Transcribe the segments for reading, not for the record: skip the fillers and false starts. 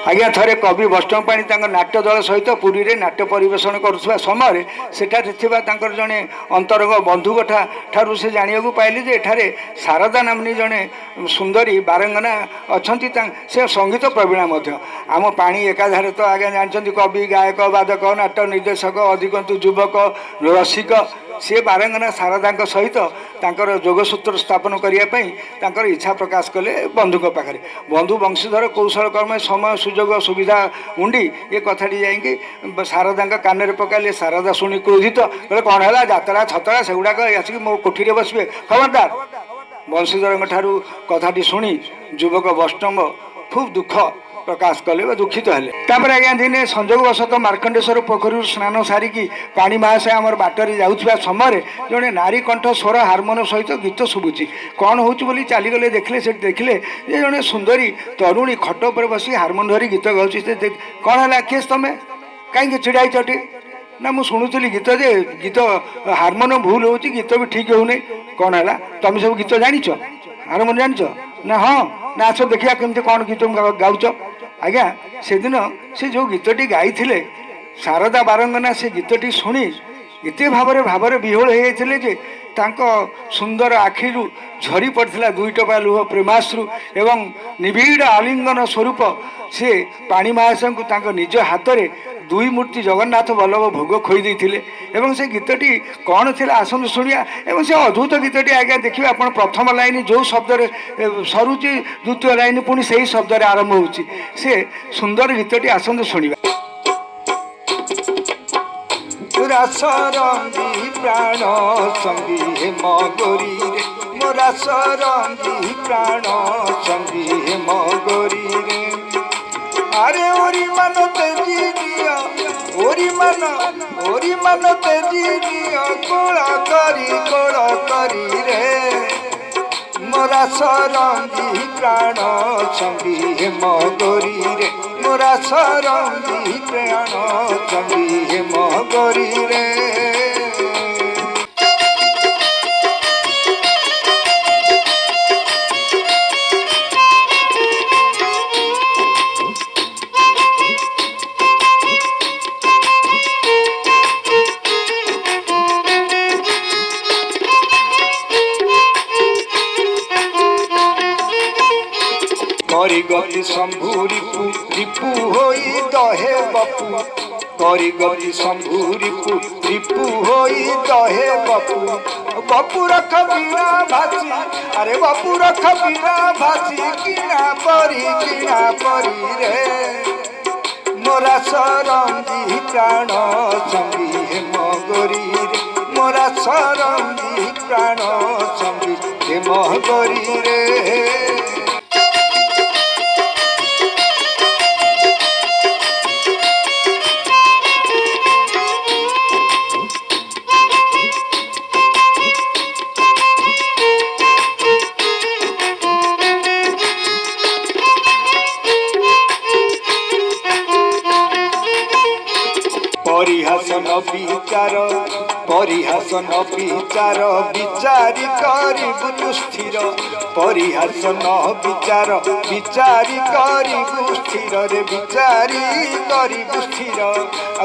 आज्ञा थे कवि वैष्णव पाणी नाट्य दल सहित पुरी रे नाट्य परिवेशन करुवा समय सेठारे जड़े अंतरंग बंधु ठारू से जाना पाइली जे एठारे शारदा नामनी जड़े सुंदरी बारंगना अच्छा से संगीत प्रवीणा आम पाणी एकाधारे तो आज्ञा जानते कवि गायक वादक नाट्य निर्देशक अधिकंतु युवक रसिक सी बारंगना शारदा सहित जोगसूत्र स्थापन करने इच्छा प्रकाश कले बंधु पाखे बंधु वंशीधर कौशल कर्म समय सुजोग सुविधा उंडी ये कथाटी जा शारदा कान पकाइले शारदा शुणी क्रोधित बोले कौन है जातरा छतरा से गुड़ाक आसिक मो कोठी बसबे खबरदार वंशीधर ठारू कथाटी शुणी युवक वैष्णव खूब दुख प्रकाश कले दुखित हेले आज्ञा दिने संजोग वशत मार्कंडेश्वर पोखरी स्नान सारिकी पाणी महाशय आमर बाटर जाऊा समय जड़े नारी कंठ स्वर हारमोन सहित गीत शुभुची कौन हो चलीगले देखले से देखले जे जड़े सुंदरी तरुणी खट पर बसी हारमोन धरी गीत गाँची कौन है केस तुम कहीं चिड़ाई चटी ना मुझे शुणुली गीत जे गीत हारमोन भूल हो गीत भी ठीक होने कौन है तुम सब गीत जाच हारमोन जाच ना हाँ ना आस देखा केमती कौन गीत गाउच आज्ञा से दिन से जो गीतटी गाई शारदा बारंगना से गीतटी शुणी एत भाव विहोल होते जे सुंदर आखिरू झरी पड़ता दुई टपा लुह प्रेमाश्रु एवं निबिड़ आलिंगन स्वरूप से पाणी महाशय को निज हाथ में दुई मूर्ति जगन्नाथ बल्लभ भोग खोई एवं से गीतटी कौन थी आसतु शुणिया एवं से अद्भुत गीतटी आज्ञा देखिए आप प्रथम लाइन जो शब्द सरुची द्वितीय लाइन पुणी से ही शब्द आरंभ होची से सुंदर गीतटी आसतु शुणिया रंगी प्राण संगी हेम गोरी रे मोरा सरंगी प्राण संगी हेम गोरी रे अरे ओरी मन तेजी दिया ओरी मन तेजी दिया कोड़ा करी रे मोरा सरंगी प्राण संगी हेम गोरी रे मोरा सरंगी प्राण संगी हेम गोरी रे करी गति शंभु रिपु रिपु होई दहे बपु करी गति शंभु रिपु रिपु होई दहे बपु बपु रख बीड़ा भासी अरे बपु रख बीड़ा भासी किना परी रे मोरा सरंगी प्राण संगी हेम गोरी रे मोरा सरंगी प्राण संगी हेम गोरी रे परिहासन विचार विचारी करिबु तु स्थिर परिहासन विचार विचारी करिबु स्थिर रे विचारी करिबु स्थिर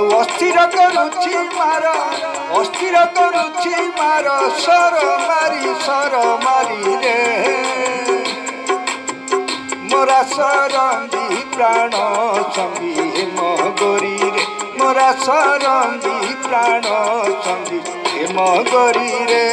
अस्थिर करुछि मार सर मारी रे मोरा सरंगी प्राण संगी हेम गोरी रे मोरा सरंगी प्राण संगी हेम गोरी रे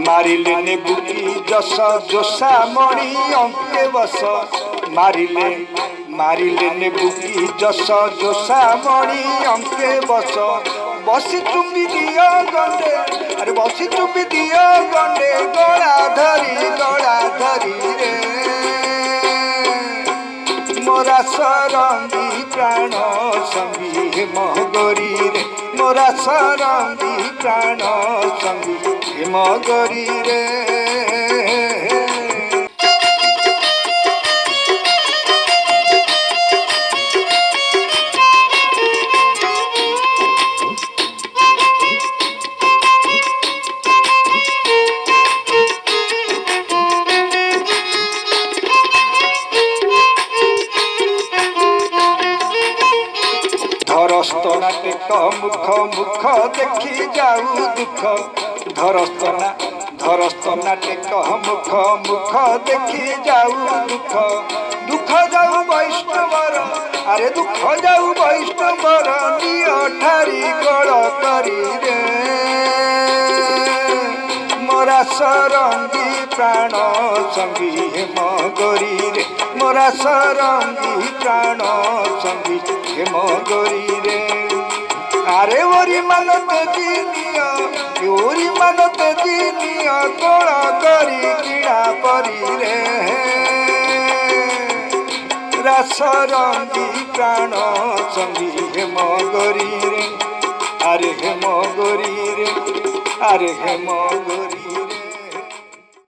मारिले ने बुकी जस जोसा मणि अंके बस मारिले ने बुकी जस जोसा मणि अंके बस बसी चुम्बी दियो गंडे अरे बसी चुम्बी दियो गंडे गला धरी रे मोरा सरंगी प्राण संगी হেম গরি রে মোরা সারঙ্গী প্রাণ সঙ্গী হেম গরি রে। ধরস্তনা টেক মুখ মুখ দেখি যাও দুঃখ ধরস্তনা টেক মুখ মুখ দেখি যাও দুঃখ দুঃখ যাও বৈষ্ণবর আরে দুঃখ যাও বৈষ্ণবর নিয় ঠারি গল করি রে মোরা সরঙ্গী প্রাণ সঙ্গী হেম গরি রে মোরা সরঙ্গী প্রাণ সঙ্গী হেম গরি রে। আরে ওরি মানতে জিনিয় ওরি মানতে জিনিয় কোণ করি কিଣା পরি রে রাসরঙ্গী প্রাণ সঙ্গী হেম গরি রে আরে হেম গরি রে আরে হেম গরি।